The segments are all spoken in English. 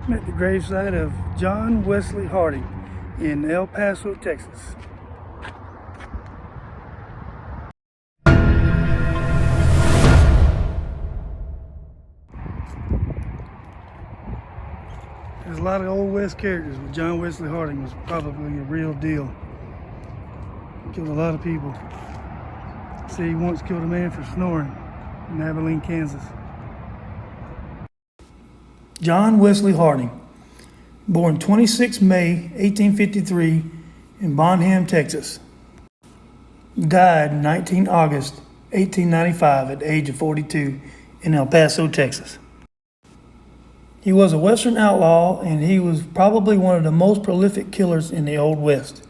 I'm at the gravesite of John Wesley Hardin in El Paso, Texas. There's a lot of Old West characters, but John Wesley Hardin was probably a real deal. Killed a lot of people. See, he once killed a man for snoring in Abilene, Kansas. John Wesley Hardin, born 26 May 1853 in Bonham, Texas. Died 19 August 1895 at the age of 42 in El Paso, Texas. He was a Western outlaw, and he was probably one of the most prolific killers in the Old West.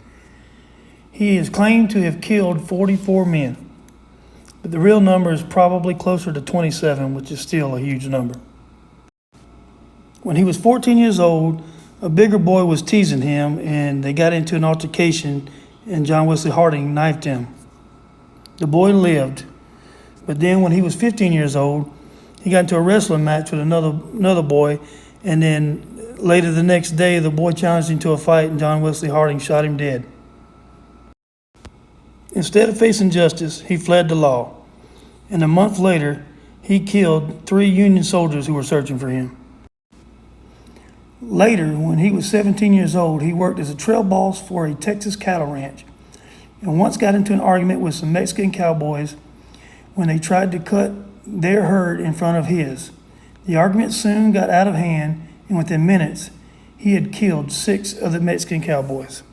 He is claimed to have killed 44 men, but the real number is probably closer to 27, which is still a huge number. When he was 14 years old, a bigger boy was teasing him, and they got into an altercation, and John Wesley Hardin knifed him. The boy lived, but then when he was 15 years old, he got into a wrestling match with another boy, and then later the next day, the boy challenged him to a fight, and John Wesley Hardin shot him dead. Instead of facing justice, he fled the law, and a month later, he killed 3 Union soldiers who were searching for him. Later, when he was 17 years old, he worked as a trail boss for a Texas cattle ranch, and once got into an argument with some Mexican cowboys when they tried to cut their herd in front of his. The argument soon got out of hand, and within minutes, he had killed 6 of the Mexican cowboys.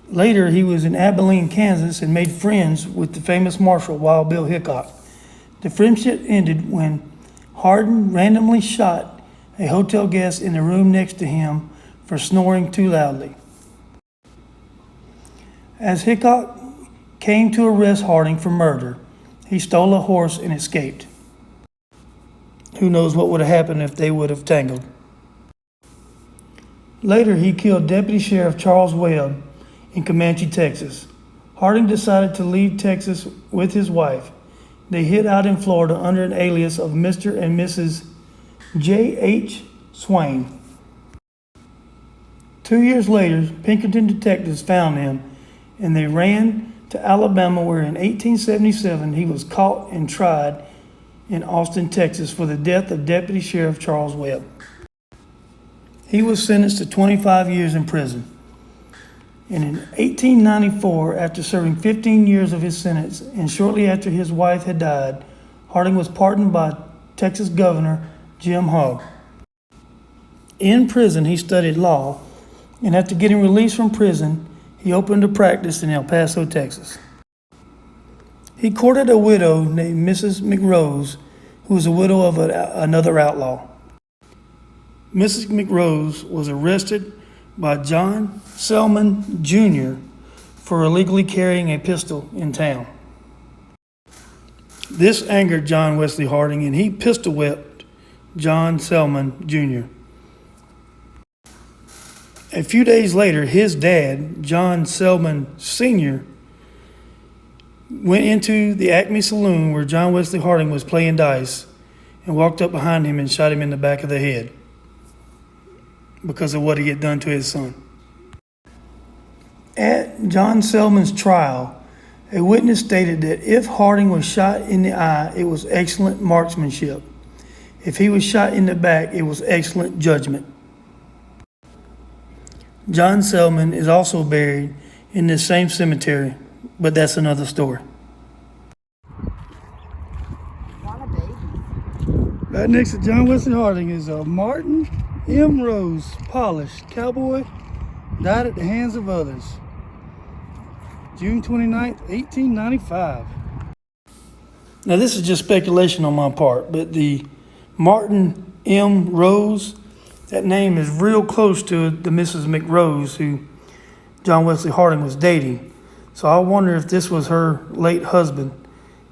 Later, he was in Abilene, Kansas, and made friends with the famous marshal, Wild Bill Hickok. The friendship ended when Hardin randomly shot a hotel guest in the room next to him for snoring too loudly. As Hickok came to arrest Hardin for murder, he stole a horse and escaped. Who knows what would have happened if they would have tangled. Later, he killed Deputy Sheriff Charles Webb in Comanche, Texas. Hardin decided to leave Texas with his wife. They hid out in Florida under an alias of Mr. and Mrs. J.H. Swain. 2 years later, Pinkerton detectives found him, and they ran to Alabama, where in 1877 he was caught and tried in Austin, Texas for the death of Deputy Sheriff Charles Webb. He was sentenced to 25 years in prison. And in 1894, after serving 15 years of his sentence, and shortly after his wife had died, Hardin was pardoned by Texas Governor Jim Hogg. In prison, he studied law, and after getting released from prison, he opened a practice in El Paso, Texas. He courted a widow named Mrs. McRose, who was a widow of another outlaw. Mrs. McRose was arrested by John Selman Jr. for illegally carrying a pistol in town. This angered John Wesley Hardin, and he pistol whipped John Selman Jr. A few days later, his dad, John Selman Sr., went into the Acme Saloon where John Wesley Hardin was playing dice and walked up behind him and shot him in the back of the head because of what he had done to his son. At John Selman's trial, a witness stated that if Hardin was shot in the eye, it was excellent marksmanship. If he was shot in the back, it was excellent judgment. John Selman is also buried in this same cemetery, but that's another story. Right next to John Wesley Hardin is a Martin M. Rose polished cowboy, died at the hands of others. June 29th, 1895. Now this is just speculation on my part, but the Martin M. Rose, that name is real close to the Mrs. McRose who John Wesley Hardin was dating. So I wonder if this was her late husband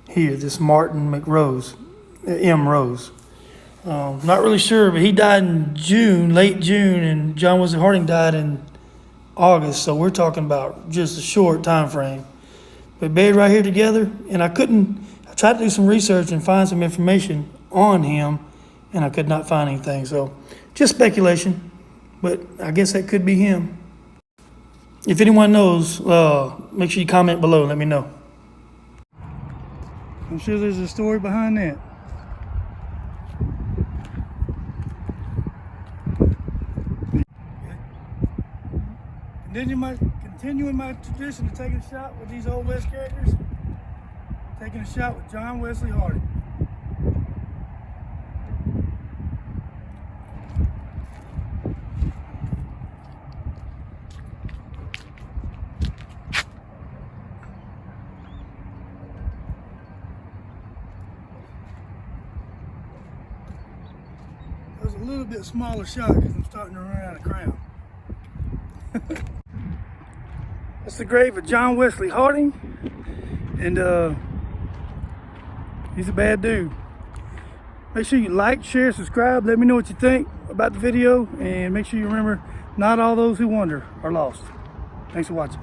here, this Martin McRose, M. Rose. Not really sure, but he died in June, late June, and John Wesley Hardin died in August. So we're talking about just a short time frame. But buried right here together, and I tried to do some research and find some information on him, and I could not find anything. So Just speculation, but I guess that could be him. If anyone knows, make sure you comment below. Let me know. I'm sure there's a story behind that. Continuing my tradition of taking a shot with these Old West characters, taking a shot with John Wesley Hardin. That was a little bit smaller shot because I'm starting to run out of crown. That's the grave of John Wesley Hardin, and he's a bad dude. Make sure you like, share, subscribe. Let me know what you think about the video, and make sure you remember, not all those who wander are lost. Thanks for watching.